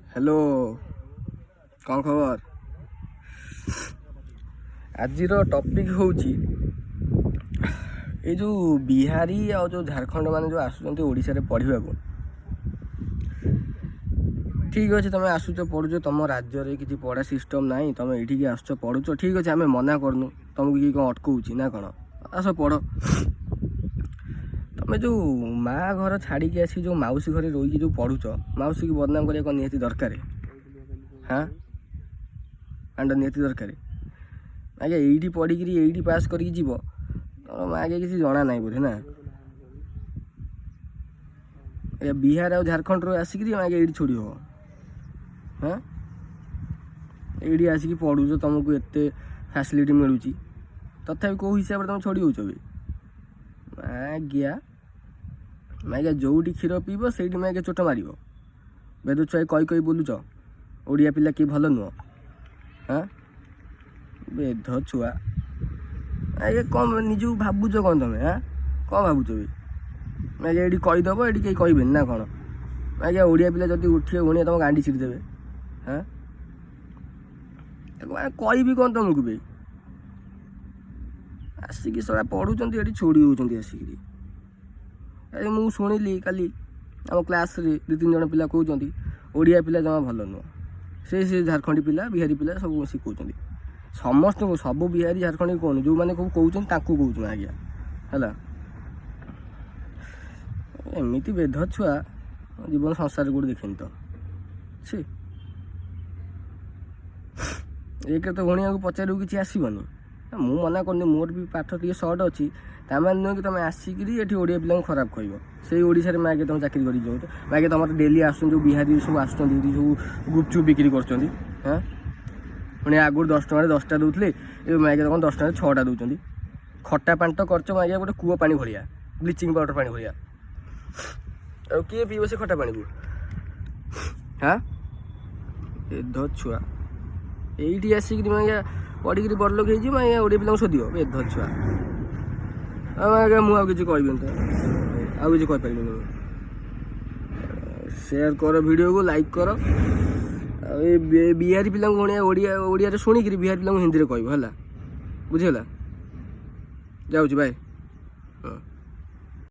Hello कौन खबर। आज टॉपिक होची ये जो बिहारी आ जो झारखंड माने जो आसुचंती ओडिशा रे पढ़िबा को। ठीक अच्छे तुम आसुच पढ़ुच तुम राज्य में किसी पढ़ा सिस्टम ना तुम ये आसुच पढ़ुच ठीक अच्छे आम मना करनु तुमको किए कौन अटकाऊँच ना कौन आस पढ़। तुम जो माँ घर छाड़ी आसी जो मौसी घरे रही जो पढ़ुच मौसी की बदनाम करने को निहती दरकार। हाँ आंड निहती दरकार आज्ञा ये पढ़िक ये पास करके जीव तुम आगे किसी जना ना बोधे ना बिहार आ झारखंड रो आसिक आगे ये छोड़ी हो। हाँ ये आसिक पढ़ुच तुमको एत फैसिलिटी मिलूँ तथा कौ हिसाब से तुम छोड़ी हो आज्ञा आज्ञा जोटी क्षीर पीब से आगे चोट मार बेद छुआ कही बोलुच ओडिया पिला कि भल नुह। हाँ बेद छुआ आज्ञा कौन निज भावुच कौन तुम। हाँ कौन भावुच भी आज्ञा ये कहीदेव ये कहीं कहे ना कौन आज्ञा ओडिया पिला जब उठे उड़े तुम गांडी छिड़देवे। हाँ कही कौन तुमको भी आसिक सड़ा पढ़ुंट ये छोड़ी होती आसिक अरे मुझे शुणिली काली आम क्लास रे 2-3 जन पिला कहते ओडिया पिला जमा भल नुह से झारखंडी पिला बिहारी पिला सब शिखुं समस्त को सब बिहारी झारखंडी कौन जो मैंने कहते कहूँ आज्ञा है एमती बेध छुआ जीवन संसार गोटे देखें तो सी एक तो भणिया को पचार किसी आसबनी मु मना करनी मोर भी पाठ टे सर्ट अच्छी तामान नुह कि तुम आसिक ये ओडिया पिला खराब कह से ओडिशा रे मागे तुम चाकरी कर जाओ मागे तुम डेली आस जो बिहारी सब आस सब गुपचुप बिक्री कर। हाँ पुणी आगुरी 10 टकर 10टा दूसरे ये मागे तुम 10 टकर 6टा दूसरी खटा पानी तो करच मागे गोटे कूआ पानी भलिया ब्लीचिंग पाउडर पानी भलिया और किए पीब से खटा पानी को। हाँ बेध छुआ ये आसिक आज्ञा पढ़ी बड़ लोक हो ओडिया पिला शोध बेध छुआ आज्ञा मुझे किसी कहबी तो आउ किसी कहीपर शेयर कर वीडियो को लाइक कर बिहारी पिला ओडिया ओडिया शुणिक बिहारी पिला हिंदी में कह बुझीगला जाऊँ बाय। हाँ।